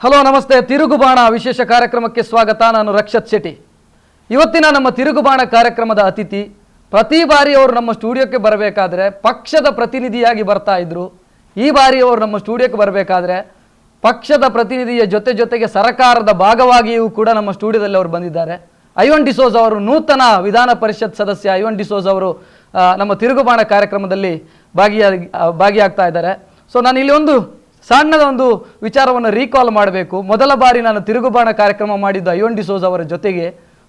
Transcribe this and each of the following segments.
Hello ನಮಸ್ತೆ. ತಿರುಗುಬಾಣ ವಿಶೇಷ ಕಾರ್ಯಕ್ರಮಕ್ಕೆ ಸ್ವಾಗತ. ನಾನು ರಕ್ಷತ್ ಶೆಟ್ಟಿ. ಇವತ್ತಿನ ನಮ್ಮ ತಿರುಗುಬಾಣ ಕಾರ್ಯಕ್ರಮದ ಅತಿಥಿ ಪ್ರತಿ ಬಾರಿ ಅವರು ನಮ್ಮ ಸ್ಟುಡಿಯೋಕ್ಕೆ ಬರಬೇಕಾದ್ರೆ ಪಕ್ಷದ ಪ್ರತಿನಿಧಿಯಾಗಿ ಬರ್ತಾ ಇದ್ರು. ಈ ಬಾರಿ ಅವರು ನಮ್ಮ ಸ್ಟುಡಿಯೋಕ್ಕೆ ಬರಬೇಕಾದ್ರೆ ಪಕ್ಷದ ಪ್ರತಿನಿಧಿಯ ಜೊತೆಗೆ ಸರ್ಕಾರದ ಭಾಗವಾಗಿಯೂ ಕೂಡ ನಮ್ಮ ಸ್ಟುಡಿಯೋದಲ್ಲಿ ಅವರು ಬಂದಿದ್ದಾರೆ. ಐವನ್ ಡಿಸೋಜ್ ಅವರು, ನೂತನ ವಿಧಾನ ಪರಿಷತ್ ಸದಸ್ಯ ಐವನ್ ಡಿಸೋಜ್ ಅವರು ನಮ್ಮ ತಿರುಗುಬಾಣ ಕಾರ್ಯಕ್ರಮದಲ್ಲಿ ಭಾಗಿಯಾಗ್ತಾ ಇದ್ದಾರೆ. ಸೊ ನಾನು ಇಲ್ಲಿ ಒಂದು ಸಣ್ಣದ ಒಂದು ವಿಚಾರವನ್ನು ರೀಕಾಲ್ ಮಾಡಬೇಕು. ಮೊದಲ ಬಾರಿ ನಾನು ತಿರುಗುಬಾಣ ಕಾರ್ಯಕ್ರಮ ಮಾಡಿದ್ದು ಐವನ್ ಡಿಸೋಜ್ ಅವರ ಜೊತೆಗೆ.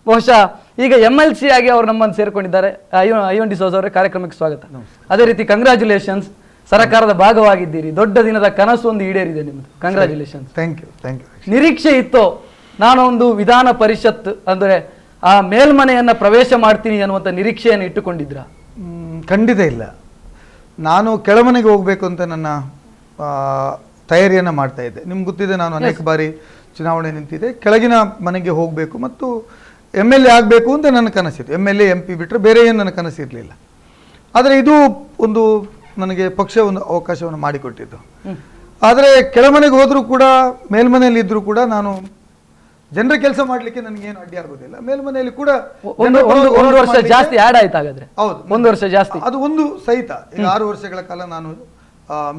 ಬಹುಶಃ ಈಗ MLC ಆಗಿ ಅವರು ನಮ್ಮನ್ನು ಸೇರ್ಕೊಂಡಿದ್ದಾರೆ. ಐವನ್ ಡಿಸೋಜ್ ಅವರ ಕಾರ್ಯಕ್ರಮಕ್ಕೆ ಸ್ವಾಗತ. ಅದೇ ರೀತಿ ಕಂಗ್ರ್ಯಾಚುಲೇಷನ್ಸ್, ಸರ್ಕಾರದ ಭಾಗವಾಗಿದ್ದೀರಿ. ದೊಡ್ಡ ದಿನದ ಕನಸು ಒಂದು ಈಡೇರಿದೆ ನಿಮ್ಮದು. ಕಂಗ್ರ್ಯಾಚುಲೇಷನ್ಸ್. Thank you. ನಿರೀಕ್ಷೆ ಇತ್ತು ನಾನು ಒಂದು ವಿಧಾನ ಪರಿಷತ್ ಅಂದರೆ ಆ ಮೇಲ್ಮನೆಯನ್ನ ಪ್ರವೇಶ ಮಾಡ್ತೀನಿ ಅನ್ನುವಂಥ ನಿರೀಕ್ಷೆಯನ್ನು ಇಟ್ಟುಕೊಂಡಿದ್ರ? ಖಂಡಿತ ಇಲ್ಲ. ನಾನು ಕೆಳಮನೆಗೆ ಹೋಗಬೇಕು ಅಂತ ನನ್ನ ತಯಾರಿಯನ್ನು ಮಾಡ್ತಾ ಇದ್ದೆ. ನಿಮ್ಗೆ ಗೊತ್ತಿದೆ, ನಾನು ಅನೇಕ ಬಾರಿ ಚುನಾವಣೆ ನಿಂತಿದ್ದೆ. ಕೆಳಗಿನ ಮನೆಗೆ ಹೋಗಬೇಕು ಮತ್ತು MLA ಆಗಬೇಕು ಅಂತ ನನ್ನ ಕನಸಿತ್ತು. MLA MP ಬಿಟ್ಟರೆ ಬೇರೆ ಏನು ನನ್ನ ಕನಸಿರಲಿಲ್ಲ. ಆದರೆ ಇದು ಒಂದು ನನಗೆ ಪಕ್ಷ ಒಂದು ಅವಕಾಶವನ್ನು ಮಾಡಿಕೊಟ್ಟಿದ್ದು. ಆದರೆ ಕೆಳಮನೆಗೆ ಹೋದರೂ ಕೂಡ ಮೇಲ್ಮನೆಯಲ್ಲಿ ಇದ್ದರೂ ಕೂಡ ನಾನು ಜನರ ಕೆಲಸ ಮಾಡಲಿಕ್ಕೆ ನನಗೇನು ಅಡ್ಡಿ ಆಗೋದಿಲ್ಲ. ಮೇಲ್ಮನೆಯಲ್ಲಿ ಕೂಡ ಒಂದು ವರ್ಷ ಜಾಸ್ತಿ ಆಡ್ ಆಯ್ತು. ಹಾಗಾದ್ರೆ ಹೌದು, ಒಂದು ವರ್ಷ ಜಾಸ್ತಿ. ಅದು ಒಂದು ಸಹಿತ. ಈಗ 6 ವರ್ಷಗಳ ಕಾಲ ನಾನು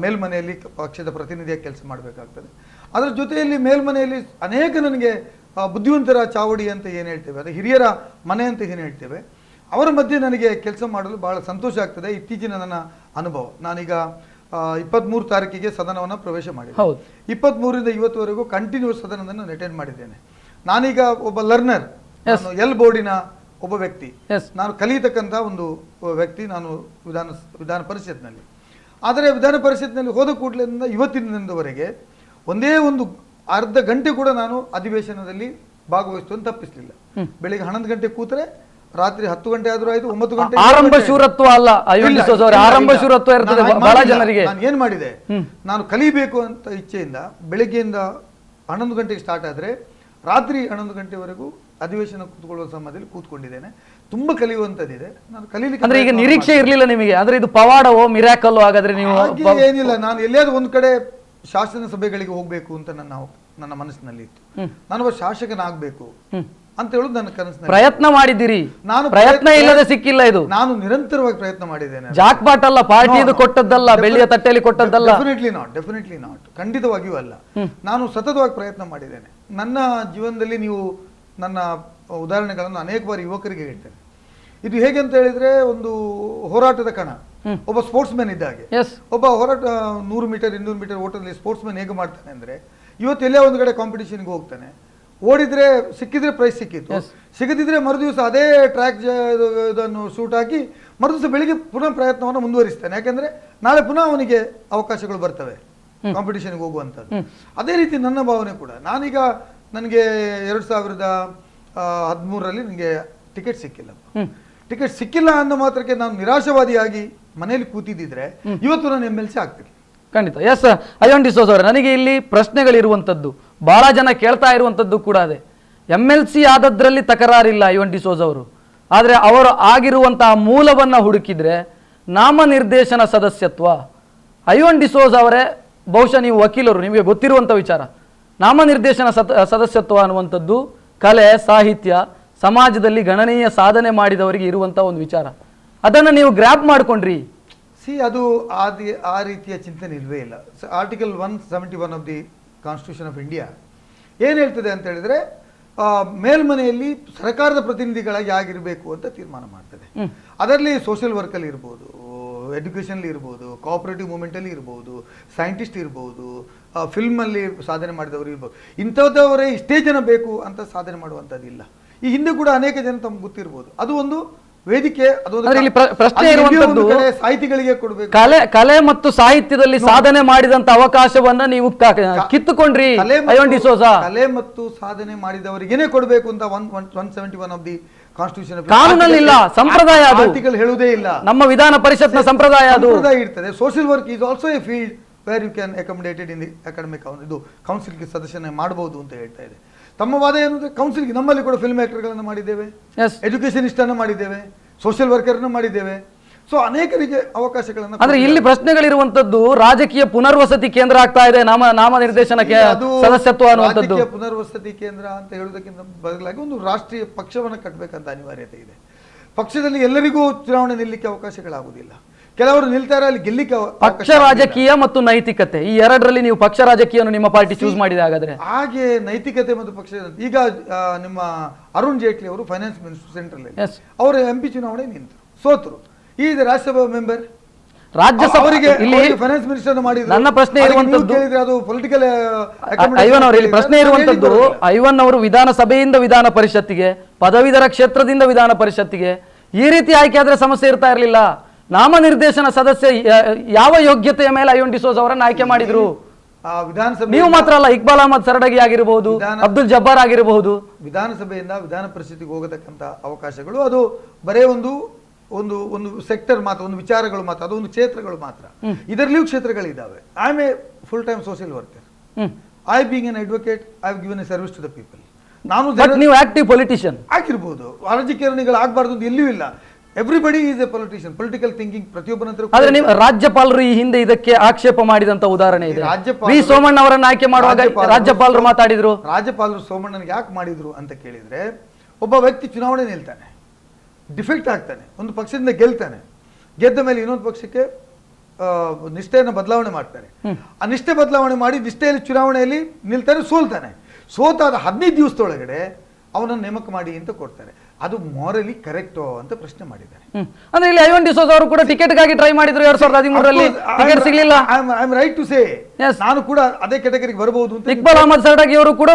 ಮೇಲ್ಮನೆಯಲ್ಲಿ ಪಕ್ಷದ ಪ್ರತಿನಿಧಿಯಾಗಿ ಕೆಲಸ ಮಾಡಬೇಕಾಗ್ತದೆ. ಅದರ ಜೊತೆಯಲ್ಲಿ ಮೇಲ್ಮನೆಯಲ್ಲಿ ಅನೇಕ ನನಗೆ ಬುದ್ಧಿವಂತರ ಚಾವಡಿ ಅಂತ ಏನು ಹೇಳ್ತೇವೆ, ಅದು ಹಿರಿಯರ ಮನೆ ಅಂತ ಏನು ಹೇಳ್ತೇವೆ, ಅವರ ಮಧ್ಯೆ ನನಗೆ ಕೆಲಸ ಮಾಡಲು ಬಹಳ ಸಂತೋಷ ಆಗ್ತದೆ. ಇತ್ತೀಚಿನ ನನ್ನ ಅನುಭವ, ನಾನೀಗ 23 ತಾರೀಕಿಗೆ ಸದನವನ್ನು ಪ್ರವೇಶ ಮಾಡಿದೆ. 23ರಿಂದ ಇವತ್ತುವರೆಗೂ ಕಂಟಿನ್ಯೂಸ್ ಸದನವನ್ನು ನಾನು ಅಟೆಂಡ್ ಮಾಡಿದ್ದೇನೆ. ನಾನೀಗ ಒಬ್ಬ ಲರ್ನರ್, ಎಲ್ ಬೋರ್ಡಿನ ಒಬ್ಬ ವ್ಯಕ್ತಿ, ನಾನು ಕಲಿಯತಕ್ಕಂಥ ಒಂದು ವ್ಯಕ್ತಿ ನಾನು ವಿಧಾನ ಪರಿಷತ್ನಲ್ಲಿ. ಆದರೆ ವಿಧಾನ ಪರಿಷತ್ನಲ್ಲಿ ಹೋದ ಕೂಡಲಿಂದ ಇವತ್ತಿನವರೆಗೆ ಒಂದೇ ಒಂದು ಅರ್ಧ ಗಂಟೆ ಕೂಡ ನಾನು ಅಧಿವೇಶನದಲ್ಲಿ ಭಾಗವಹಿಸುವಂತ ತಪ್ಪಿಸಲಿಲ್ಲ. ಬೆಳಿಗ್ಗೆ 11 ಗಂಟೆ ಕೂತ್ರೆ ರಾತ್ರಿ 10 ಗಂಟೆ ಆದ್ರೂ ಆಯ್ತು, 9 ಗಂಟೆ. ಆರಂಭ ಶೂರತ್ವ ಅಲ್ಲ, ಆರಂಭ ಶೂರತ್ವ ಇರ್ತದೆ ಬಹಳ ಜನರಿಗೆ. ನಾನು ಏನ್ ಮಾಡಿದೆ, ನಾನು ಕಲಿಬೇಕು ಅಂತ ಇಚ್ಛೆಯಿಂದ ಬೆಳಿಗ್ಗೆಯಿಂದ 11 ಗಂಟೆಗೆ ಸ್ಟಾರ್ಟ್ ಆದ್ರೆ ರಾತ್ರಿ 11 ಗಂಟೆವರೆಗೂ ಅಧಿವೇಶನ ಕೂತ್ಕೊಳ್ಳುವ ಸಮಯದಲ್ಲಿ ಕೂತ್ಕೊಂಡಿದ್ದೇನೆ. ತುಂಬಾ ಕಲಿಯುವಂತದ್ದಿದೆ. ನಾನು ಕಲೀಲಿಕ್ಕೆ ಅಂದ್ರೆ ಈಗ ನಿರೀಕ್ಷೆ ಇರ್ಲಿಲ್ಲ ನಿಮಗೆ, ಅಂದ್ರೆ ಇದು ಪವಾಡವೋ ಮಿರಾಕಲ್ ಹಾಗಾದ್ರೆ ನೀವು? ಏನಿಲ್ಲ, ನಾನು ಎಲ್ಲಾದ್ರೂ ಒಂದ್ ಕಡೆ ಶಾಸನ ಸಭೆಗಳಿಗೆ ಹೋಗ್ಬೇಕು ಅಂತ ನನ್ನ ಮನಸ್ಸಿನಲ್ಲಿ ಇತ್ತು. ನಾನೊಬ್ಬ ಶಾಸಕನಾಗಬೇಕು ಅಂತ ಹೇಳುದು ನನ್ನ ಕನಸಿನಲ್ಲಿ. ಪ್ರಯತ್ನ ಮಾಡಿದ್ದೀರಿ? ನಾನು ಪ್ರಯತ್ನ ಇಲ್ಲದೆ ಸಿಕ್ಕಿಲ್ಲ. ಇದು ನಾನು ನಿರಂತರವಾಗಿ ಪ್ರಯತ್ನ ಮಾಡಿದ್ದೇನೆ. ಜಾಕ್ಪಾಟ್ ಅಲ್ಲ, ಪಾರ್ಟಿದು ಕೊಟ್ಟದ್ದಲ್ಲ, ಬೆಳ್ಳಿಯ ತಟ್ಟೆಯಲ್ಲಿ ಕೊಟ್ಟದ್ದಲ್ಲ. ಡೆಫಿನೆಟ್ಲಿ ನಾಟ್, ಖಂಡಿತವಾಗಿಯೂ ಅಲ್ಲ. ನಾನು ಸತತವಾಗಿ ಪ್ರಯತ್ನ ಮಾಡಿದ್ದೇನೆ. ನನ್ನ ಜೀವನದಲ್ಲಿ ನೀವು ನನ್ನ ಉದಾಹರಣೆಗಳನ್ನು ಅನೇಕ ಬಾರಿ ಯುವಕರಿಗೆ ಹೇಳ್ತೇನೆ. ಇದು ಹೇಗೆ ಅಂತ ಹೇಳಿದ್ರೆ, ಒಂದು ಹೋರಾಟದ ಕಣ, ಒಬ್ಬ ಸ್ಪೋರ್ಟ್ಸ್ ಮ್ಯಾನ್ ಇದ್ದಾಗೆ. ಒಬ್ಬ ಹೋರಾಟ 100 ಮೀಟರ್ 200 ಮೀಟರ್ ಓಟದಲ್ಲಿ ಸ್ಪೋರ್ಟ್ಸ್ ಮ್ಯಾನ್ ಹೇಗೆ ಮಾಡ್ತಾನೆ ಅಂದ್ರೆ, ಇವತ್ತು ಎಲ್ಲೇ ಒಂದು ಕಡೆ ಕಾಂಪಿಟೇಷನ್ಗೆ ಹೋಗ್ತಾನೆ, ಓಡಿದ್ರೆ ಸಿಕ್ಕಿದ್ರೆ ಪ್ರೈಸ್ ಸಿಕ್ಕಿತ್ತು, ಸಿಗದಿದ್ರೆ ಮರುದಿವಸ ಅದೇ ಟ್ರ್ಯಾಕ್ ಇದನ್ನು ಶೂಟ್ ಹಾಕಿ ಮರುದಿವಸ ಬೆಳಿಗ್ಗೆ ಪುನಃ ಪ್ರಯತ್ನವನ್ನು ಮುಂದುವರಿಸ್ತಾನೆ. ಯಾಕಂದ್ರೆ ನಾಳೆ ಪುನಃ ಅವನಿಗೆ ಅವಕಾಶಗಳು ಬರ್ತವೆ ಕಾಂಪಿಟೇಷನ್ಗೆ ಹೋಗುವಂಥದ್ದು. ಅದೇ ರೀತಿ ನನ್ನ ಭಾವನೆ ಕೂಡ. ನಾನೀಗ ನನಗೆ 2013ರಲ್ಲಿ ನನಗೆ ಟಿಕೆಟ್ ಸಿಕ್ಕಿಲ್ಲ. ಟಿಕೆಟ್ ಸಿಕ್ಕಿಲ್ಲ ಅನ್ನೋ ಮಾತ್ರಕ್ಕೆ ನಾನು ನಿರಾಶವಾದಿಯಾಗಿ ಮನೆಯಲ್ಲಿ ಕೂತಿದ್ದಿದ್ರೆ ಇವತ್ತು ನಾನು MLC ಆಗ್ತೀನಿ. ಖಂಡಿತ. ಎಸ್ ಐವನ್ ಡಿಸೋಜ್ ಅವರೇ, ನನಗೆ ಇಲ್ಲಿ ಪ್ರಶ್ನೆಗಳಿರುವಂಥದ್ದು, ಬಹಳ ಜನ ಕೇಳ್ತಾ ಇರುವಂಥದ್ದು ಕೂಡ ಅದೇ. MLC ಆದದ್ರಲ್ಲಿ ತಕರಾರಿಲ್ಲ ಐವನ್ ಡಿಸೋಜ್ ಅವರು, ಆದರೆ ಅವರು ಆಗಿರುವಂತಹ ಮೂಲವನ್ನ ಹುಡುಕಿದ್ರೆ ನಾಮನಿರ್ದೇಶನ ಸದಸ್ಯತ್ವ. ಐವನ್ ಡಿಸೋಜ್ ಅವರೇ, ಬಹುಶಃ ನೀವು ವಕೀಲರು, ನಿಮಗೆ ಗೊತ್ತಿರುವಂಥ ವಿಚಾರ. ನಾಮನಿರ್ದೇಶನ ಸದಸ್ಯತ್ವ ಅನ್ನುವಂಥದ್ದು ಕಲೆ, ಸಾಹಿತ್ಯ, ಸಮಾಜದಲ್ಲಿ ಗಣನೀಯ ಸಾಧನೆ ಮಾಡಿದವರಿಗೆ ಇರುವಂಥ ಒಂದು ವಿಚಾರ. ಅದನ್ನು ನೀವು ಗ್ರ್ಯಾಪ್ ಮಾಡ್ಕೊಂಡ್ರಿ. ಅದು ಆ ರೀತಿಯ ಚಿಂತನೆ ಇಲ್ವೇ ಇಲ್ಲ. Article 171 of the constitution of India ಏನು ಹೇಳ್ತದೆ ಅಂತ ಹೇಳಿದ್ರೆ, ಮೇಲ್ಮನೆಯಲ್ಲಿ ಸರ್ಕಾರದ ಪ್ರತಿನಿಧಿಗಳಾಗಿ ಆಗಿರಬೇಕು ಅಂತ ತೀರ್ಮಾನ ಮಾಡ್ತದೆ. ಅದರಲ್ಲಿ ಸೋಷಿಯಲ್ ವರ್ಕಲ್ಲಿ ಇರ್ಬೋದು, ಎಡ್ಯುಕೇಷನ್ಲಿ ಇರ್ಬೋದು, ಕೋಆಪರೇಟಿವ್ ಮೂವ್ಮೆಂಟಲ್ಲಿ ಇರ್ಬೋದು, ಸೈಂಟಿಸ್ಟ್ ಇರ್ಬೋದು, ಫಿಲ್ಮಲ್ಲಿ ಸಾಧನೆ ಮಾಡಿದವರು ಇರ್ಬೋದು. ಇಂಥದ್ದವರೇ ಇಷ್ಟೇ ಜನ ಬೇಕು ಅಂತ ಸಾಧನೆ ಮಾಡುವಂಥದ್ದಿಲ್ಲ. ಈ ಹಿಂದೆ ಕೂಡ ಅನೇಕ ಜನ ತಮ್ಗೆ ಗೊತ್ತಿರ್ಬೋದು. ಅದು ಒಂದು ವೇದಿಕೆ, ಪ್ರಶ್ನೆ ಇರುವಂತದ್ದು ಸಾಹಿತಿಗಳಿಗೆ ಕೊಡಬೇಕು. ಕಲೆ ಮತ್ತು ಸಾಹಿತ್ಯದಲ್ಲಿ ಸಾಧನೆ ಮಾಡಿದಂತ ಅವಕಾಶವನ್ನ ನೀವು ಕಿತ್ತುಕೊಂಡ್ರಿ. ಕಲೆ ಮತ್ತು ಸಾಧನೆ ಮಾಡಿದವರಿಗೇನೆ ಕೊಡಬೇಕು ಅಂತ 171 ಆಫ್ ದಿ ಕಾನ್ಸ್ಟಿಟ್ಯೂಷನ್ ಕಾನೂನಲ್ಲಿ ಇಲ್ಲ, ಸಂಪ್ರದಾಯ ಆರ್ಟಿಕಲ್ ಹೇಳುವುದೇ ಇಲ್ಲ. ನಮ್ಮ ವಿಧಾನ ಪರಿಷತ್ನ ಸಂಪ್ರದಾಯ ಇರ್ತದೆ. Social work is also a field where you can accommodated in the academic. ಇದು ಕೌನ್ಸಿಲ್ಗೆ ಸದಸ್ಯನ ಮಾಡಬಹುದು ಅಂತ ಹೇಳ್ತಾ ಇದೆ. ತಮ್ಮ ವಾದ ಏನಂದ್ರೆ, ಕೌನ್ಸಿಲ್ಗೆ ನಮ್ಮಲ್ಲಿ ಕೂಡ ಫಿಲ್ಮ್ ಆಕ್ಟರ್ಗಳನ್ನು ಮಾಡಿದ್ದೇವೆ, ಎಜುಕೇಷನಿಸ್ಟ್ ಅನ್ನು ಮಾಡಿದ್ದೇವೆ, ಸೋಷಿಯಲ್ ವರ್ಕರ್ನ ಮಾಡಿದ್ದೇವೆ. ಸೊ ಅನೇಕರಿಗೆ ಅವಕಾಶಗಳನ್ನು ಅಂದ್ರೆ ಇಲ್ಲಿ ಪ್ರಶ್ನೆಗಳಿರುವಂತದ್ದು ರಾಜಕೀಯ ಪುನರ್ವಸತಿ ಕೇಂದ್ರ ಆಗ್ತಾ ಇದೆ ನಾಮನಿರ್ದೇಶನಕ್ಕೆ ಸದಸ್ಯತ್ವ ಅನ್ನುವಂಥದ್ದು. ರಾಜಕೀಯ ಪುನರ್ವಸತಿ ಕೇಂದ್ರ ಅಂತ ಹೇಳುವುದಕ್ಕಿಂತ ಬದಲಾಗಿ ಒಂದು ರಾಷ್ಟ್ರೀಯ ಪಕ್ಷವನ್ನು ಕಟ್ಟಬೇಕಂತ ಅನಿವಾರ್ಯತೆ ಇದೆ. ಪಕ್ಷದಲ್ಲಿ ಎಲ್ಲರಿಗೂ ಚುನಾವಣೆ ನಿಲ್ಲಕ್ಕೆ ಅವಕಾಶಗಳಾಗುವುದಿಲ್ಲ. ಕೆಲವರು ನಿಲ್ತಾರೆ, ಅಲ್ಲಿ ಗೆಲ್ಲಿಕ್ಕೆ ಪಕ್ಷ ರಾಜಕೀಯ ಮತ್ತು ನೈತಿಕತೆ ಈ ಎರಡರಲ್ಲಿ ನೀವು ಪಕ್ಷ ರಾಜಕೀಯವನ್ನು ನಿಮ್ಮ ಪಾರ್ಟಿ ಚೂಸ್ ಮಾಡಿದೆ ಹಾಗಾದ್ರೆ? ಹಾಗೆ ನೈತಿಕತೆ ಮತ್ತು ಪಕ್ಷ ಈಗ ನಿಮ್ಮ ಅರುಣ್ ಜೇಟ್ಲಿ ಅವರು ಫೈನಾನ್ಸ್ ಮಿನಿಸ್ಟರ್ ಸೆಂಟ್ರಲ್ ಅವರು MP ಚುನಾವಣೆ ನಿಂತರು, ಸೋತರು. ಈ ರಾಜ್ಯಸಭಾ ಮೆಂಬರ್ ರಾಜ್ಯಸಭಾ ಅವರಿಗೆ ಇಲ್ಲಿ ಫೈನಾನ್ಸ್ ಮಿನಿಸ್ಟರ್ ಮಾಡಿದ್ರು. ನನ್ನ ಪ್ರಶ್ನೆ ಇರುವಂತದ್ದು ಅದು ಪೊಲಿಟಿಕಲ್ ಐವನ್ ಅವರು ಇಲ್ಲಿ ಪ್ರಶ್ನೆ ಇರುವಂತದ್ದು, ಐವನ್ ಅವರು ವಿಧಾನಸಭೆಯಿಂದ ವಿಧಾನ ಪರಿಷತ್ತಿಗೆ, ಪದವೀಧರ ಕ್ಷೇತ್ರದಿಂದ ವಿಧಾನ ಪರಿಷತ್ತಿಗೆ ಈ ರೀತಿ ಆಯ್ಕೆ ಆದ್ರೆ ಸಮಸ್ಯೆ ಇರ್ತಾ ಇರಲಿಲ್ಲ. ನಾಮನಿರ್ದೇಶನ ಸದಸ್ಯ ಯಾವ ಯೋಗ್ಯತೆಯ ಮೇಲೆ ಐವನ್ ಡಿಸೋಜ್ ಅವರನ್ನು ಆಯ್ಕೆ ಮಾಡಿದ್ರು? ವಿಧಾನಸಭೆ ನೀವು ಮಾತ್ರ ಅಲ್ಲ, ಇಕ್ಬಾಲ್ ಅಹಮದ್ ಸರಡಗಿ ಆಗಿರಬಹುದು, ಅಬ್ದುಲ್ ಜಬ್ಬಾರ್ ಆಗಿರಬಹುದು. ವಿಧಾನಸಭೆಯಿಂದ ವಿಧಾನ ಪರಿಷತ್ತಿಗೆ ಹೋಗತಕ್ಕಂತ ಅವಕಾಶಗಳು ಅದು ಬರೇ ಒಂದು ಒಂದು ಒಂದು ಸೆಕ್ಟರ್ ಮಾತ್ರ, ಒಂದು ವಿಚಾರಗಳು ಮಾತ್ರ, ಅದು ಒಂದು ಕ್ಷೇತ್ರಗಳು ಮಾತ್ರ. ಇದರಲ್ಲಿಯೂ ಕ್ಷೇತ್ರಗಳಿದ್ದಾವೆ. I am a full time social worker. I being an advocate, I have given a service to the people. ನೀವು ಆಕ್ಟಿವ್ ಪೊಲಿಟಿಷಿಯನ್ ಆಗಿರ್ಬೋದು, ರಾಜಕಾರಣಿಗಳು ಆಗಬಾರ್ದು ಅಂತ ಎಲ್ಲಿಯೂ ಇಲ್ಲ. Everybody is a politician. Political thinking ಪ್ರತಿಯೊಬ್ಬರ ಹತ್ರ. ಆದ್ರೆ ನೀವು ರಾಜ್ಯಪಾಲರು ಈ ಹಿಂದೆ ಇದಕ್ಕೆ ಆಕ್ಷೇಪ ಮಾಡಿದಂತ ಉದಾಹರಣೆ ಇದೆ. ವಿ ಸೋಮಣ್ಣ ಅವರನ್ನು ಆಯ್ಕೆ ಮಾಡುವಾಗ ರಾಜ್ಯಪಾಲರು ಮಾತಾಡಿದ್ರು. ರಾಜ್ಯಪಾಲರು ಸೋಮಣ್ಣನಿಗೆ ಯಾಕೆ ಮಾಡಿದ್ರು ಅಂತ ಕೇಳಿದ್ರೆ, ಒಬ್ಬ ವ್ಯಕ್ತಿ ಚುನಾವಣೆ ನಿಲ್ತಾನೆ, ಡಿಫೆಕ್ಟ್ ಆಗ್ತಾನೆ, ಒಂದು ಪಕ್ಷದಿಂದ ಗೆಲ್ತಾನೆ, ಗೆದ್ದ ಮೇಲೆ ಇನ್ನೊಂದು ಪಕ್ಷಕ್ಕೆ ನಿಷ್ಠೆಯನ್ನು ಬದಲಾವಣೆ ಮಾಡ್ತಾರೆ. ಆ ನಿಷ್ಠೆ ಬದಲಾವಣೆ ಮಾಡಿ ನಿಷ್ಠೆಯಲ್ಲಿ ಚುನಾವಣೆಯಲ್ಲಿ ನಿಲ್ತಾನೆ, ಸೋಲ್ತಾನೆ. ಸೋತಾದ 15 ದಿವಸದೊಳಗಡೆ ಅವನನ್ನು ನೇಮಕ ಮಾಡಿ ಅಂತ ಕೊಡ್ತಾರೆ. ಅದು ಮಾರಲಿ ಕರೆಕ್ಟೋ ಅಂತ ಪ್ರಶ್ನೆ ಮಾಡಿದ್ದಾರೆ. ಅಂದ್ರೆ ಇಲ್ಲಿ ಐವನ್ ಡಿಸೋಜ್ ಅವರು ಕೂಡ ಟಿಕೆಟ್ಗಾಗಿ ಟ್ರೈ ಮಾಡಿದ್ರು 2013ರಲ್ಲಿ, ಟಿಕೆಟ್ ಸಿಗಲಿಲ್ಲ. I am right to say, ನಾನು ಕೂಡ ಅದೇ ಕ್ಯಾಟಗರಿಗೆ ಬರಬಹುದು ಅಂತ. ಇಕ್ಬಾಲ್ ಅಹಮದ್ ಸರಡಗಿ ಅವರು ಕೂಡ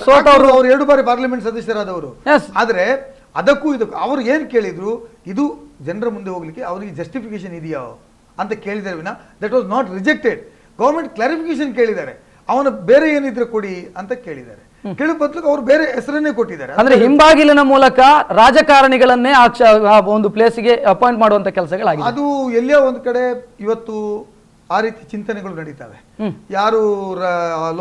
ಸೋತವರು, ಅವರು 2 ಬಾರಿ ಪಾರ್ಲಿಮೆಂಟ್ ಸದಸ್ಯರಾದವರು. ಆದ್ರೆ ಅದಕ್ಕೂ ಇದಕ್ಕೂ ಅವ್ರು ಏನ್ ಕೇಳಿದ್ರು, ಇದು ಜನರ ಮುಂದೆ ಹೋಗ್ಲಿಕ್ಕೆ ಅವರಿಗೆ ಜಸ್ಟಿಫಿಕೇಶನ್ ಇದೆಯಾ ಅಂತ ಕೇಳಿದರೆ ವಿನ that was not rejected. Government clarification ಕೇಳಿದ್ದಾರೆ, ಅವನ ಬೇರೆ ಏನಿದ್ರೆ ಕೊಡಿ ಅಂತ ಕೇಳಿದ್ದಾರೆ. ಕೇಳಿ ಬದಲು ಅವರು ಬೇರೆ ಹೆಸರನ್ನೇ ಕೊಟ್ಟಿದ್ದಾರೆ. ಅಂದ್ರೆ ಹಿಂಬಾಗಿಲಿನ ಮೂಲಕ ರಾಜಕಾರಣಿಗಳನ್ನೇ ಒಂದು ಪ್ಲೇಸ್ಗೆ ಅಪಾಯಿಂಟ್ ಮಾಡುವಂತ ಕೆಲಸಗಳಾಗಿದೆ. ಅದು ಎಲ್ಲೋ ಒಂದು ಕಡೆ ಇವತ್ತು ಆ ರೀತಿ ಚಿಂತನೆಗಳು ನಡೀತವೆ. ಯಾರು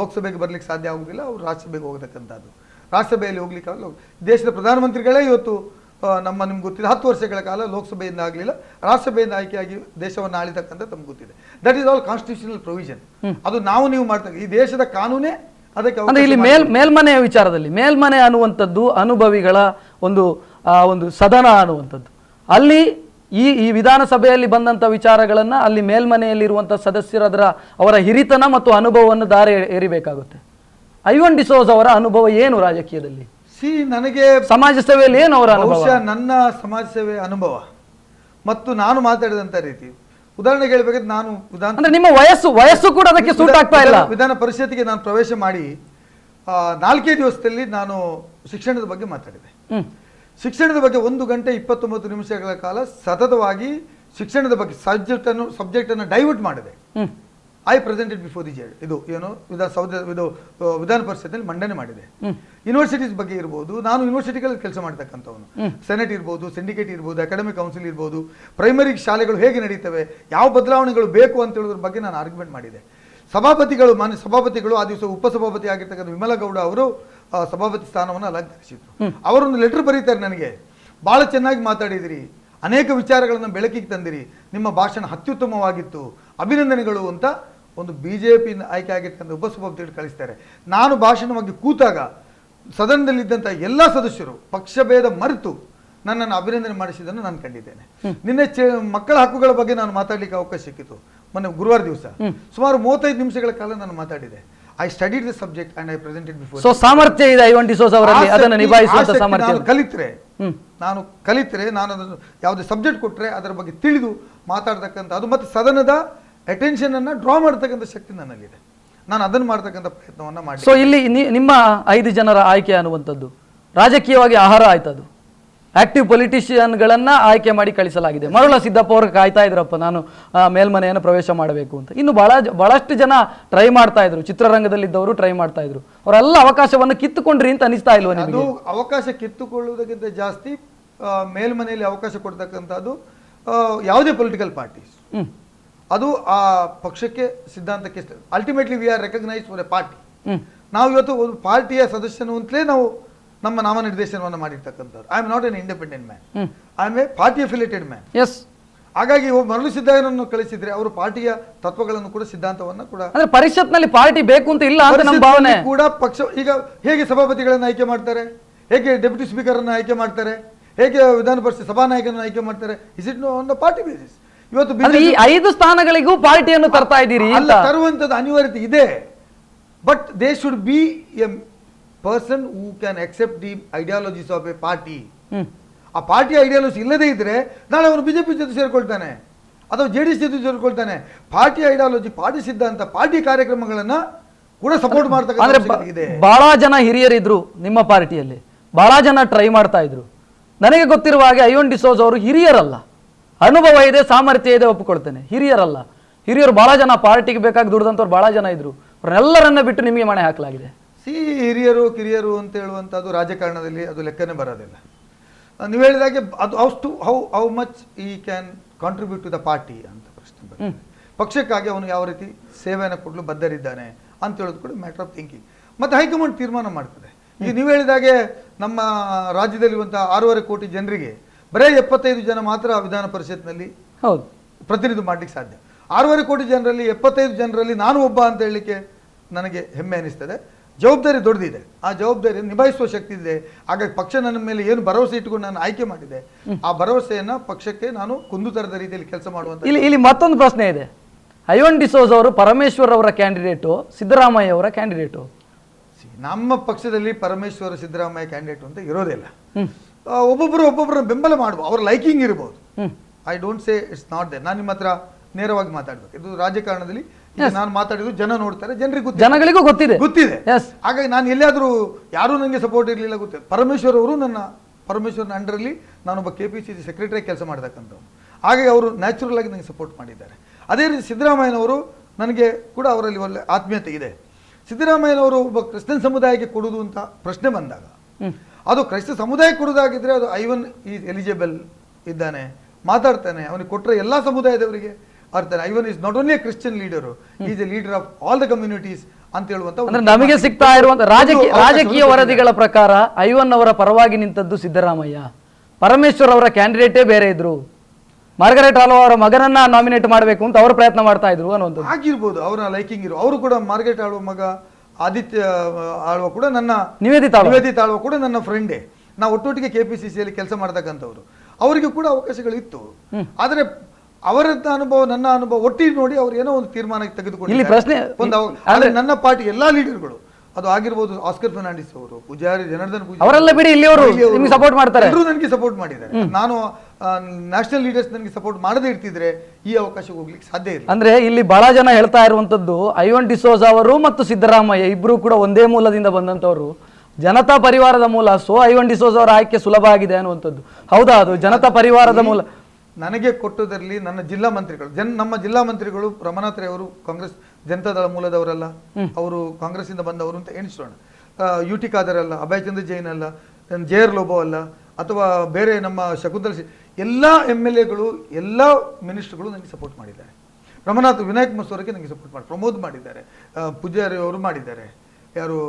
ಲೋಕಸಭೆಗೆ ಬರ್ಲಿಕ್ಕೆ ಸಾಧ್ಯ ಆಗುದಿಲ್ಲ, ಅವರು ರಾಜ್ಯಸಭೆಗೆ ಹೋಗತಕ್ಕಂಥದ್ದು. ರಾಜ್ಯಸಭೆಯಲ್ಲಿ ಹೋಗ್ಲಿಕ್ಕೆ ದೇಶದ ಪ್ರಧಾನಮಂತ್ರಿಗಳೇ ಇವತ್ತು ನಿಮ್ಗೆ ಗೊತ್ತಿದೆ 10 ವರ್ಷಗಳ ಕಾಲ ಲೋಕಸಭೆಯಿಂದ ಆಗಲಿಲ್ಲ, ರಾಜ್ಯಸಭೆಯಿಂದ ಆಯ್ಕೆಯಾಗಿ ದೇಶವನ್ನು ಆಳಿತಕ್ಕಂಥ ತಮ್ಗೆ ಗೊತ್ತಿದೆ. That is all constitutional provision. ಅದು ನೀವು ಮಾಡ್ತಾ ಈ ದೇಶದ ಕಾನೂನೇ ಅದಕ್ಕೆ. ಅಂದ್ರೆ ಇಲ್ಲಿ ಮೇಲ್ಮನೆಯ ವಿಚಾರದಲ್ಲಿ, ಮೇಲ್ಮನೆ ಅನ್ನುವಂಥದ್ದು ಅನುಭವಿಗಳ ಒಂದು ಸದನ ಅನ್ನುವಂಥದ್ದು. ಅಲ್ಲಿ ಈ ವಿಧಾನಸಭೆಯಲ್ಲಿ ಬಂದಂತ ವಿಚಾರಗಳನ್ನ ಅಲ್ಲಿ ಮೇಲ್ಮನೆಯಲ್ಲಿರುವಂತಹ ಸದಸ್ಯರ ಅವರ ಹಿರಿತನ ಮತ್ತು ಅನುಭವವನ್ನು ದಾರಿ ಎರಿಬೇಕಾಗುತ್ತೆ. ಐವನ್ ಡಿಸೋಜ್ ಅವರ ಅನುಭವ ಏನು ರಾಜಕೀಯದಲ್ಲಿ? ನನಗೆ ಸಮಾಜ ಸೇವೆಯಲ್ಲಿ ಏನು ಅವರ ಅನುಭವ? ನನ್ನ ಸಮಾಜ ಸೇವೆ ಅನುಭವ ಮತ್ತು ನಾನು ಮಾತಾಡಿದಂತ ರೀತಿ, ಉದಾಹರಣೆಗೆ ಹೇಳ್ಬೇಕಾದ್ರೆ ನಾನು ಅಂದ್ರೆ ನಿಮ್ಮ ವಯಸ್ಸು ಕೂಡ ಅದಕ್ಕೆ ಸೂಟ್ ಆಗ್ತಾ ಇಲ್ಲ. ವಿಧಾನ ಪರಿಷತ್ತಿಗೆ ನಾನು ಪ್ರವೇಶ ಮಾಡಿ 4 ದಿವಸದಲ್ಲಿ ನಾನು ಶಿಕ್ಷಣದ ಬಗ್ಗೆ ಮಾತಾಡಿದೆ. ಶಿಕ್ಷಣದ ಬಗ್ಗೆ 1 ಗಂಟೆ 29 ನಿಮಿಷಗಳ ಕಾಲ ಸತತವಾಗಿ ಶಿಕ್ಷಣದ ಬಗ್ಗೆ ಸಬ್ಜೆಕ್ಟ್ ಅನ್ನು ಡೈವರ್ಟ್ ಮಾಡಿದೆ. I presented before the judge. ಇದು ಏನು ವಿಧಾನ ಪರಿಷತ್ನಲ್ಲಿ ಮಂಡನೆ ಮಾಡಿದೆ. ಯೂನಿವರ್ಸಿಟೀಸ್ ಬಗ್ಗೆ ಇರ್ಬೋದು, ನಾನು ಯೂನಿವರ್ಸಿಟಿಗಳಲ್ಲಿ ಕೆಲಸ ಮಾಡ್ತಕ್ಕಂಥವನು. ಸೆನೆಟ್ ಇರ್ಬೋದು, ಸಿಂಡಿಕೇಟ್ ಇರ್ಬೋದು, ಅಕಾಡೆಮಿಕ್ ಕೌನ್ಸಿಲ್ ಇರ್ಬೋದು, ಪ್ರೈಮರಿ ಶಾಲೆಗಳು ಹೇಗೆ ನಡೀತವೆ, ಯಾವ ಬದಲಾವಣೆಗಳು ಬೇಕು ಅಂತ ಹೇಳೋದ್ರ ಬಗ್ಗೆ ನಾನು ಆರ್ಗ್ಯುಮೆಂಟ್ ಮಾಡಿದೆ. ಮಾನ್ಯ ಸಭಾಪತಿಗಳು ಆ ದಿವಸ ಉಪಸಭಾಪತಿ ಆಗಿರ್ತಕ್ಕಂಥ ವಿಮಲಗೌಡ ಅವರು ಸಭಾಪತಿ ಸ್ಥಾನವನ್ನು ಅಲಂಕರಿಸಿದ್ರು. ಅವರೊಂದು ಲೆಟರ್ ಬರೀತಾರೆ ನನಗೆ, ಬಹಳ ಚೆನ್ನಾಗಿ ಮಾತಾಡಿದಿರಿ, ಅನೇಕ ವಿಚಾರಗಳನ್ನು ಬೆಳಕಿಗೆ ತಂದಿರಿ, ನಿಮ್ಮ ಭಾಷಣ ಅತ್ಯುತ್ತಮವಾಗಿತ್ತು, ಅಭಿನಂದನೆಗಳು ಅಂತ ಒಂದು ಬಿಜೆಪಿ ಆಯ್ಕೆ ಆಗಿರ್ತಕ್ಕಂಥ ಉಪಸಭಾಪತಿಗಳು ಕಳಿಸ್ತಾರೆ. ನಾನು ಭಾಷಣವಾಗಿ ಕೂತಾಗ ಸದನದಲ್ಲಿದ್ದಂಥ ಎಲ್ಲ ಸದಸ್ಯರು ಪಕ್ಷಭೇದ ಮರೆತು ನನ್ನನ್ನು ಅಭಿನಂದನೆ ಮಾಡಿಸಿದ್ದನ್ನು ನಾನು ಕಂಡಿದ್ದೇನೆ. ನಿನ್ನೆ ಮಕ್ಕಳ ಹಕ್ಕುಗಳ ಬಗ್ಗೆ ನಾನು ಮಾತಾಡಲಿಕ್ಕೆ ಅವಕಾಶ ಸಿಕ್ಕಿತು. ಮೊನ್ನೆ ಗುರುವಾರ ದಿವಸ ಸುಮಾರು 35 ನಿಮಿಷಗಳ ಕಾಲ ನಾನು ಮಾತಾಡಿದೆ. I studied the subject and I presented before. So ಸಾಮರ್ಥ್ಯ ಇದೆ ಐವನ್ ಡಿಸೋಜ್ ಅವರಲ್ಲಿ, ಅದನ್ನು ನಿಭಾಯಿಸುವಂತ ಸಾಮರ್ಥ್ಯ. ನಾನು ಕಲಿತರೆ ನಾನು ಅದನ್ನು ಯಾವುದೇ ಸಬ್ಜೆಕ್ಟ್ ಕೊಟ್ಟರೆ ಅದರ ಬಗ್ಗೆ ತಿಳಿದು ಮಾತಾಡ್ತಕ್ಕಂಥ ಅದು ಮತ್ತೆ ಸದನದ ಅಟೆನ್ಷನ್ ಅನ್ನ ಡ್ರಾ ಮಾಡ್ತಕ್ಕಂಥ ಶಕ್ತಿ ನನ್ನಲ್ಲಿದೆ. ನಾನು ಅದನ್ನು ಮಾಡ್ತಕ್ಕಂಥ ಪ್ರಯತ್ನವನ್ನ ಮಾಡಿ. ಸೊ ಇಲ್ಲಿ ನಿಮ್ಮ 5 ಜನರ ಆಯ್ಕೆ ಅನ್ನುವಂಥದ್ದು ರಾಜಕೀಯವಾಗಿ ಆಹಾರ ಆಯ್ತದು. ಆಕ್ಟಿವ್ ಪೊಲಿಟಿಷಿಯನ್ಗಳನ್ನ ಆಯ್ಕೆ ಮಾಡಿ ಕಳಿಸಲಾಗಿದೆ. ಮರುಳ ಸಿದ್ದಪ್ಪ ಅವರು ಕಾಯ್ತಾ ಇದ್ರಪ್ಪ, ನಾನು ಮೇಲ್ಮನೆಯನ್ನು ಪ್ರವೇಶ ಮಾಡಬೇಕು ಅಂತ. ಇನ್ನು ಬಹಳಷ್ಟು ಜನ ಟ್ರೈ ಮಾಡ್ತಾ ಇದ್ರು, ಚಿತ್ರರಂಗದಲ್ಲಿದ್ದವರು ಟ್ರೈ ಮಾಡ್ತಾ ಇದ್ರು. ಅವರೆಲ್ಲ ಅವಕಾಶವನ್ನು ಕಿತ್ತುಕೊಂಡ್ರಿ ಅಂತ ಅನಿಸ್ತಾ ಇಲ್ವ ನಿಮಗೆ? ಅವಕಾಶ ಕಿತ್ತುಕೊಳ್ಳುವುದಕ್ಕಿಂತ ಜಾಸ್ತಿ ಮೇಲ್ಮನೆಯಲ್ಲಿ ಅವಕಾಶ ಕೊಡ್ತಕ್ಕಂಥದ್ದು ಯಾವುದೇ ಪೊಲಿಟಿಕಲ್ ಪಾರ್ಟೀಸ್, ಅದು ಆ ಪಕ್ಷಕ್ಕೆ ಸಿದ್ಧಾಂತಕ್ಕೆ ultimately we are recognise for a party. ನಾವು ಇವತ್ತು ಒಂದು ಪಾರ್ಟಿಯ ಸದಸ್ಯನು ಅಂತಲೇ ನಾವು ನಮ್ಮ ನಾಮನಿರ್ದೇಶನವನ್ನು ಮಾಡಿರ್ತಕ್ಕಂಥವ್ರು. I am not an independent man, I am a party affiliated man. Yes, ಹಾಗಾಗಿ ಮರಳು ಸಿದ್ದಯ್ಯನನ್ನು ಕಳಿಸಿದ್ರೆ ಅವರು ಪಾರ್ಟಿಯ ತತ್ವಗಳನ್ನು ಕೂಡ ಸಿದ್ಧಾಂತವನ್ನ ಕೂಡ ಅಂದ್ರೆ ಪರಿಷತ್ನಲ್ಲಿ ಪಾರ್ಟಿ ಬೇಕು ಅಂತ ಇಲ್ಲ ಅಂತ ನಮ್ಮ ಭಾವನೆ ಕೂಡ ಪಕ್ಷ ಈಗ ಹೇಗೆ ಸಭಾಪತಿಗಳನ್ನು ಆಯ್ಕೆ ಮಾಡ್ತಾರೆ, ಹೇಗೆ ಡೆಪ್ಯೂಟಿ ಸ್ಪೀಕರ್ ಅನ್ನು ಆಯ್ಕೆ ಮಾಡ್ತಾರೆ, ಹೇಗೆ ವಿಧಾನ ಪರಿಷತ್ ಸಭಾನಾಯಕರನ್ನು ಆಯ್ಕೆ ಮಾಡ್ತಾರೆ, is it on the party basis. ಇವತ್ತು ಈ 5 ಸ್ಥಾನಗಳಿಗೂ ಪಾರ್ಟಿಯನ್ನು ತರ್ತಾ ಇದ್ದೀರಿ ಅಲ್ಲ, ತರುವಂತದ್ದು ಅನಿವಾರ್ಯತೆ ಇದೆ. But they should be A person who can accept the ideologies of A party. ಆ ಪಾರ್ಟಿ ಐಡಿಯಾಲಜಿ ಇಲ್ಲದೇ ಇದ್ರೆ ನಾಳೆ ಅವನು ಬಿಜೆಪಿ ಜೊತೆ ಸೇರ್ಕೊಳ್ತಾನೆ ಅಥವಾ JDS ಜೊತೆ ಸೇರ್ಕೊಳ್ತಾನೆ. ಪಾರ್ಟಿ ಐಡಿಯಾಲಜಿ, ಪಾರ್ಟಿ ಸಿದ್ಧಾಂತ, ಪಾರ್ಟಿ ಕಾರ್ಯಕ್ರಮಗಳನ್ನ ಕೂಡ ಸಪೋರ್ಟ್ ಮಾಡ್ತಕ್ಕಂಥ ಬಹಳ ಜನ ಹಿರಿಯರಿದ್ರು ನಿಮ್ಮ ಪಾರ್ಟಿಯಲ್ಲಿ, ಬಹಳ ಜನ ಟ್ರೈ ಮಾಡ್ತಾ ಇದ್ರು. ನನಗೆ ಗೊತ್ತಿರುವ ಹಾಗೆ ಐವನ್ ಡಿಸೋಜ್ ಅವರು ಹಿರಿಯರಲ್ಲ, ಅನುಭವ ಇದೆ, ಸಾಮರ್ಥ್ಯ ಇದೆ, ಒಪ್ಪಿಕೊಳ್ತೇನೆ, ಹಿರಿಯರಲ್ಲ. ಹಿರಿಯರು ಬಹಳ ಜನ ಪಾರ್ಟಿಗೆ ಬೇಕಾಗಿ ದುಡ್ದಂಥವ್ರು ಬಹಳ ಜನ ಇದ್ರು, ಅವ್ರನ್ನೆಲ್ಲರನ್ನ ಬಿಟ್ಟು ನಿಮಗೆ ಮಣೆ ಹಾಕಲಾಗಿದೆ. ಹಿರಿಯರು ಕಿರಿಯರು ಅಂತ ಹೇಳುವಂಥದ್ದು ರಾಜಕಾರಣದಲ್ಲಿ ಅದು ಲೆಕ್ಕನೇ ಬರೋದಿಲ್ಲ. ನೀವು ಹೇಳಿದಾಗೆ ಅದು how much he can contribute to the party ಅಂತ ಪ್ರಶ್ನೆ ಬರ್ತದೆ. ಪಕ್ಷಕ್ಕಾಗಿ ಅವನು ಯಾವ ರೀತಿ ಸೇವೆಯನ್ನು ಕೊಡಲು ಬದ್ಧರಿದ್ದಾನೆ ಅಂತ ಹೇಳೋದು ಕೂಡ ಮ್ಯಾಟರ್ ಆಫ್ ಥಿಂಕಿಂಗ್. ಮತ್ತು ಹೈಕಮಾಂಡ್ ತೀರ್ಮಾನ ಮಾಡ್ತದೆ. ಈಗ ನೀವು ಹೇಳಿದಾಗೆ ನಮ್ಮ ರಾಜ್ಯದಲ್ಲಿರುವಂತಹ 6.5 ಕೋಟಿ ಜನರಿಗೆ ಬರೀ 75 ಜನ ಮಾತ್ರ ವಿಧಾನ ಪರಿಷತ್ನಲ್ಲಿ ಹೌದು ಪ್ರತಿನಿಧಿ ಮಾಡ್ಲಿಕ್ಕೆ ಸಾಧ್ಯ. 6.5 ಕೋಟಿ ಜನರಲ್ಲಿ 75 ಜನರಲ್ಲಿ ನಾನು ಒಬ್ಬ ಅಂತ ಹೇಳಲಿಕ್ಕೆ ನನಗೆ ಹೆಮ್ಮೆ ಅನಿಸ್ತದೆ. ಜವಾಬ್ದಾರಿ ದೊಡ್ಡದಿದೆ, ಆ ಜವಾಬ್ದಾರಿ ನಿಭಾಯಿಸುವ ಶಕ್ತಿ ಇದೆ. ಹಾಗಾಗಿ ಪಕ್ಷ ನನ್ನ ಮೇಲೆ ಏನು ಭರವಸೆ ಇಟ್ಟುಕೊಂಡು ನಾನು ಆಯ್ಕೆ ಮಾಡಿದೆ, ಆ ಭರವಸೆಯನ್ನ ಪಕ್ಷಕ್ಕೆ ನಾನು ಕುಂದು ತರದ ರೀತಿಯಲ್ಲಿ ಕೆಲಸ ಮಾಡುವಂತ. ಇಲ್ಲಿ ಮತ್ತೊಂದು ಪ್ರಶ್ನೆ ಇದೆ. ಐವನ್ ಡಿಸೋಜ್ ಅವರು ಪರಮೇಶ್ವರ್ ಅವರ ಕ್ಯಾಂಡಿಡೇಟು, ಸಿದ್ದರಾಮಯ್ಯ ಅವರ ಕ್ಯಾಂಡಿಡೇಟು? ನಮ್ಮ ಪಕ್ಷದಲ್ಲಿ ಪರಮೇಶ್ವರ ಸಿದ್ದರಾಮಯ್ಯ ಕ್ಯಾಂಡಿಡೇಟ್ ಅಂತ ಇರೋದಿಲ್ಲ. ಒಬ್ಬೊಬ್ಬರು ಬೆಂಬಲ ಮಾಡುವ, ಅವ್ರ ಲೈಕಿಂಗ್ ಇರಬಹುದು. I don't say it's not there. ನಾನು ನಿಮ್ಮ ಹತ್ರ ನೇರವಾಗಿ ಮಾತಾಡ್ಬೇಕು. ಇದು ರಾಜಕಾರಣದಲ್ಲಿ ನಾನು ಮಾತಾಡಿದ್ರು ಜನ ನೋಡ್ತಾರೆ, ಜನಗಳಿಗೂ ಗೊತ್ತಿದೆ. ಹಾಗಾಗಿ ನಾನು ಎಲ್ಲಿಯಾದ್ರೂ ಯಾರೂ ನನಗೆ ಸಪೋರ್ಟ್ ಇರಲಿಲ್ಲ, ಗೊತ್ತಿದೆ. ಪರಮೇಶ್ವರನ ಅಂಡರಲ್ಲಿ ನಾನೊಬ್ಬ KPCC ಸೆಕ್ರೆಟರಿ ಕೆಲಸ ಮಾಡತಕ್ಕಂಥವ್ರು. ಹಾಗಾಗಿ ಅವರು ನ್ಯಾಚುರಲ್ ಆಗಿ ನನಗೆ ಸಪೋರ್ಟ್ ಮಾಡಿದ್ದಾರೆ. ಅದೇ ರೀತಿ ಸಿದ್ದರಾಮಯ್ಯನವರು ನನಗೆ ಕೂಡ ಅವರಲ್ಲಿ ಒಳ್ಳೆ ಆತ್ಮೀಯತೆ ಇದೆ. ಸಿದ್ದರಾಮಯ್ಯನವರು ಒಬ್ಬ ಕ್ರಿಶ್ಚಿಯನ್ ಸಮುದಾಯಕ್ಕೆ ಕೊಡುವುದು ಅಂತ ಪ್ರಶ್ನೆ ಬಂದಾಗ, ಅದು ಕ್ರೈಸ್ತ ಸಮುದಾಯಕ್ಕೆ ಕೊಡುವುದಾಗಿದ್ರೆ ಅದು ಐವನ್ ಈಸ್ ಎಲಿಜಿಬಲ್ ಇದ್ದಾನೆ, ಮಾತಾಡ್ತಾನೆ, ಅವನಿಗೆ ಕೊಟ್ಟರೆ ಎಲ್ಲ ಸಮುದಾಯದವರಿಗೆ ಅರ್ಥನೆ. Ivan is not only a Christian leader, is a leader of all the communities ಅಂತ ಹೇಳುವಂತ ನಮಗೆ ಸಿಗ್ತಾ ಇರುವಂತ ರಾಜಕೀಯ ವರದಿಗಳ ಪ್ರಕಾರ ಐವನ್ ಅವರ ಪರವಾಗಿ ನಿಂತದ್ದು ಸಿದ್ದರಾಮಯ್ಯ, ಪರಮೇಶ್ವರ್ ಅವರ ಕ್ಯಾಂಡಿಡೇಟೇ ಬೇರೆ ಇದ್ರು, ಮಾರ್ಗರೆಟ್ ಆಳ್ವ ಅವರ ಮಗನನ್ನ ನಾಮಿನೇಟ್ ಮಾಡಬೇಕು ಅಂತ ಅವರು ಪ್ರಯತ್ನ ಮಾಡ್ತಾ ಇದ್ರು ಅನ್ನುವಂಥದ್ದು ಆಗಿರ್ಬೋದು. ಅವರ ಲೈಕಿಂಗ್ ಇರೋ ಅವರು ಕೂಡ ಮಾರ್ಗರೆಟ್ ಆಳ್ವ ಮಗ ಆದಿತ್ಯ ಆಳ್ವ ಕೂಡ ನನ್ನ ನಿವೇದಿತ ಆಳ್ವ ಕೂಡ ನನ್ನ ಫ್ರೆಂಡೇ. ನಾವು ಒಟ್ಟೊಟ್ಟಿಗೆ KPCCಯಲ್ಲಿ ಕೆಲಸ ಮಾಡ್ತಕ್ಕಂಥವ್ರು. ಅವರಿಗೆ ಕೂಡ ಅವಕಾಶಗಳಿತ್ತು. ಆದರೆ ಅವರದ್ದ ಅನುಭವ ನನ್ನ ಅನುಭವ ಒಟ್ಟಿಗೆ ನೋಡಿ ಅವ್ರು ಏನೋ ಒಂದು ತೀರ್ಮಾನಕ್ಕೆ ತೆಗೆದುಕೊಂಡು ನನ್ನ ಪಾರ್ಟಿ ಎಲ್ಲಾ ಲೀಡರ್ಗಳು, ಅದು ಆಗಿರ್ಬೋದು ಆಸ್ಕರ್ ಫರ್ನಾಂಡಿಸ್ ಅವರು, ಪೂಜಾರಿ, ಜನಾರ್ದನ್ ಪೂಜಾರಿ, ಅವರೆಲ್ಲ ಬಿಡಿ ಇಲ್ಲಿಯವರು ನಿಮಗೆ ಸಪೋರ್ಟ್ ಮಾಡ್ತಾರೆ, ಎಲ್ಲರೂ ನನಗೆ ಸಪೋರ್ಟ್ ಮಾಡಿದ್ದಾರೆ. ನಾನು ನ್ಯಾಷನಲ್ ಲೀಡರ್ಸ್ ನನಗೆ ಸಪೋರ್ಟ್ ಮಾಡದೇ ಇರ್ತಿದ್ರೆ ಈ ಅವಕಾಶಕ್ಕೆ ಹೋಗ್ಲಿಕ್ಕೆ ಸಾಧ್ಯ ಇಲ್ಲ. ಅಂದ್ರೆ ಇಲ್ಲಿ ಬಹಳ ಜನ ಹೇಳ್ತಾ ಇರುವಂತದ್ದು ಐವನ್ ಡಿಸೋಜ್ ಅವರು ಮತ್ತು ಸಿದ್ದರಾಮಯ್ಯ ಇಬ್ರು ಕೂಡ ಒಂದೇ ಮೂಲದಿಂದ ಬಂದಂತವರು, ಜನತಾ ಪರಿವಾರದ ಮೂಲ. ಸೊ ಐವನ್ ಡಿಸೋಜ್ ಅವರ ಆಯ್ಕೆ ಸುಲಭ ಆಗಿದೆ ಅನ್ನುವಂಥದ್ದು ಹೌದಾ? ಅದು ಜನತಾ ಪರಿವಾರದ ಮೂಲ ನನಗೆ ಕೊಟ್ಟುದರಲ್ಲಿ ನನ್ನ ಜಿಲ್ಲಾ ಮಂತ್ರಿಗಳು, ನಮ್ಮ ಜಿಲ್ಲಾ ಮಂತ್ರಿಗಳು ರಮನಾಥ್ ರೈ ಅವರು ಕಾಂಗ್ರೆಸ್ ಜನತಾದಳ ಮೂಲದವರಲ್ಲ, ಅವರು ಕಾಂಗ್ರೆಸ್ ಇಂದ ಬಂದವರು ಅಂತ ಎಣಿಸೋಣ. UT ಖಾದರ್ ಅಲ್ಲ, ಅಭಯ್ ಚಂದ್ರ ಜೈನ್ ಅಲ್ಲ, JR ಲೋಬೋ ಅಲ್ಲ, ಅಥವಾ ಬೇರೆ ನಮ್ಮ ಶಕುಂತಲ, ಎಲ್ಲ MLAಗಳು, ಎಲ್ಲ ಮಿನಿಸ್ಟರ್ಗಳು ನನಗೆ ಸಪೋರ್ಟ್ ಮಾಡಿದ್ದಾರೆ. ವಿನಾಯಕ್ ಮಸೂರಕ್ಕೆ ನನಗೆ ಸಪೋರ್ಟ್ ಮಾಡಿ, ಪ್ರಮೋದ್ ಮಾಡಿದ್ದಾರೆ, ಪೂಜಾರಿ ಅವರು ಮಾಡಿದ್ದಾರೆ, ಯಾರು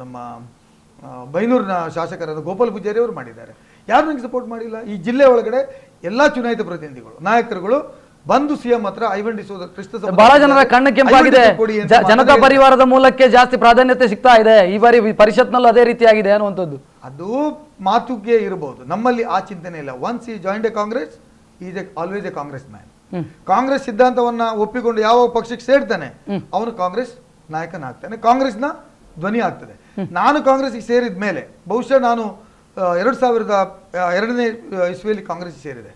ನಮ್ಮ ಬೈನೂರಿನ ಶಾಸಕರಾದ ಗೋಪಾಲ್ ಪೂಜಾರಿ ಅವರು ಮಾಡಿದ್ದಾರೆ. ಯಾರು ನನಗೆ ಸಪೋರ್ಟ್ ಮಾಡಿಲ್ಲ? ಈ ಜಿಲ್ಲೆ ಒಳಗಡೆ ಎಲ್ಲಾ ಚುನಾಯಿತ ಪ್ರತಿನಿಧಿಗಳು, ನಾಯಕರುಗಳು ಬಂದು CM ಹತ್ರ ಐವನ್ ಡಿಸೋಜ್ ಕ್ರಿಸ್ತ ಬಹಳ ಜನರ ಕಣ್ಣು ಕೆಂಪಾಗಿದೆ. ಜನತಾ ಪರಿವಾರದ ಮೂಲಕ್ಕೆ ಜಾಸ್ತಿ ಪ್ರಾಧಾನ್ಯತೆ ಸಿಗ್ತಾ ಇದೆ ಈ ಬಾರಿ ಪರಿಷತ್ನಲ್ಲೂ ಅದೇ ರೀತಿಯಾಗಿದೆ ಅನ್ನುವಂಥದ್ದು. ಅದು ಮಾತುಗೆ ಇರಬಹುದು, ನಮ್ಮಲ್ಲಿ ಆ ಚಿಂತನೆ ಇಲ್ಲ. Once he joined a Congress is always a Congress man. Congress ಸಿದ್ಧಾಂತವನ್ನ ಒಪ್ಪಿಕೊಂಡು ಯಾವ ಪಕ್ಷಕ್ಕೆ ಸೇರ್ತಾನೆ ಅವನು ಕಾಂಗ್ರೆಸ್ ನಾಯಕನಾಗ್ತಾನೆ, ಕಾಂಗ್ರೆಸ್ನ ಧ್ವನಿ ಆಗ್ತದೆ. ನಾನು ಕಾಂಗ್ರೆಸ್ಗೆ ಸೇರಿದ ಮೇಲೆ ಬಹುಶಃ ನಾನು 2002ನೇ ಇಸ್ವಿಯಲ್ಲಿ ಕಾಂಗ್ರೆಸ್ ಸೇರಿದೆ.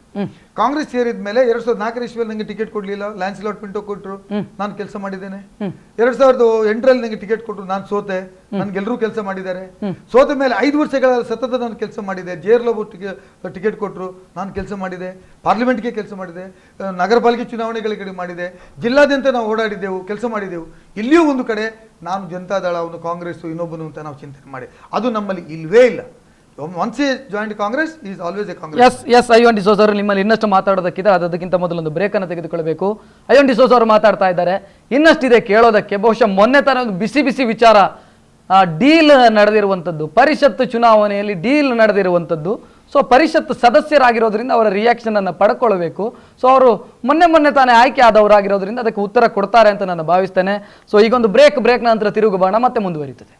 ಕಾಂಗ್ರೆಸ್ ಸೇರಿದ ಮೇಲೆ 2004 ಇಸ್ವಿಯಲ್ಲಿ ನಂಗೆ ಟಿಕೆಟ್ ಕೊಡ್ಲಿಲ್ಲ, ಲ್ಯಾನ್ಸಿಲಾಟ್ ಪಿಂಟೋ ಕೊಟ್ಟರು, ನಾನು ಕೆಲಸ ಮಾಡಿದ್ದೇನೆ. 2008ರಲ್ಲಿ ನಂಗೆ ಟಿಕೆಟ್ ಕೊಟ್ಟರು, ನಾನು ಸೋತೆ, ನನ್ಗೆಲ್ಲರೂ ಕೆಲಸ ಮಾಡಿದ್ದಾರೆ. ಸೋತ ಮೇಲೆ 5 ವರ್ಷಗಳ ಸತತ ನಾನು ಕೆಲಸ ಮಾಡಿದೆ. JR ಲೋಬೋ ಟಿಕೆಟ್ ಕೊಟ್ಟರು, ನಾನು ಕೆಲಸ ಮಾಡಿದೆ, ಪಾರ್ಲಿಮೆಂಟ್ಗೆ ಕೆಲಸ ಮಾಡಿದೆ, ನಗರ ಪಾಲಿಕೆ ಚುನಾವಣೆಗಳಿಗೆ ಮಾಡಿದೆ, ಜಿಲ್ಲಾದ್ಯಂತ ನಾವು ಓಡಾಡಿದ್ದೆವು, ಕೆಲಸ ಮಾಡಿದೆವು. ಇಲ್ಲಿಯೂ ಒಂದು ಕಡೆ ನಾನು ಜನತಾದಳ, ಅವನು ಕಾಂಗ್ರೆಸ್, ಇನ್ನೊಬ್ಬನು ಅಂತ ನಾವು ಚಿಂತನೆ ಮಾಡಿ, ಅದು ನಮ್ಮಲ್ಲಿ ಇಲ್ವೇ ಇಲ್ಲ. Once he joined Congress, he is always a Congress. Yes, Ivan D'Souza ಅವರು ನಿಮ್ಮಲ್ಲಿ ಇನ್ನಷ್ಟು ಮಾತಾಡೋದಕ್ಕಿದೆ, ಅದಕ್ಕಿಂತ ಮೊದಲೊಂದು ಬ್ರೇಕ್ ಅನ್ನು ತೆಗೆದುಕೊಳ್ಳಬೇಕು. ಐವನ್ ಡಿಸೋಜ್ ಅವರು ಮಾತಾಡ್ತಾ ಇದ್ದಾರೆ, ಇನ್ನಷ್ಟಿದೆ ಕೇಳೋದಕ್ಕೆ. ಬಹುಶಃ ಮೊನ್ನೆ ತಾನೇ ಒಂದು ಬಿಸಿ ವಿಚಾರ, ಡೀಲ್ ನಡೆದಿರುವಂಥದ್ದು, ಪರಿಷತ್ ಚುನಾವಣೆಯಲ್ಲಿ ಡೀಲ್ ನಡೆದಿರುವಂಥದ್ದು ಸೊ ಪರಿಷತ್ ಸದಸ್ಯರಾಗಿರೋದ್ರಿಂದ ಅವರ ರಿಯಾಕ್ಷನನ್ನು ಪಡ್ಕೊಳ್ಬೇಕು. ಸೊ ಅವರು ಮೊನ್ನೆ ತಾನೇ ಆಯ್ಕೆ ಆದವರಾಗಿರೋದ್ರಿಂದ ಅದಕ್ಕೆ ಉತ್ತರ ಕೊಡ್ತಾರೆ ಅಂತ ನಾನು ಭಾವಿಸ್ತೇನೆ. ಸೊ ಈಗೊಂದು ಬ್ರೇಕ್ ನಂತರ ತಿರುಗುಬಾಣ ಮತ್ತೆ ಮುಂದುವರಿಯುತ್ತದೆ.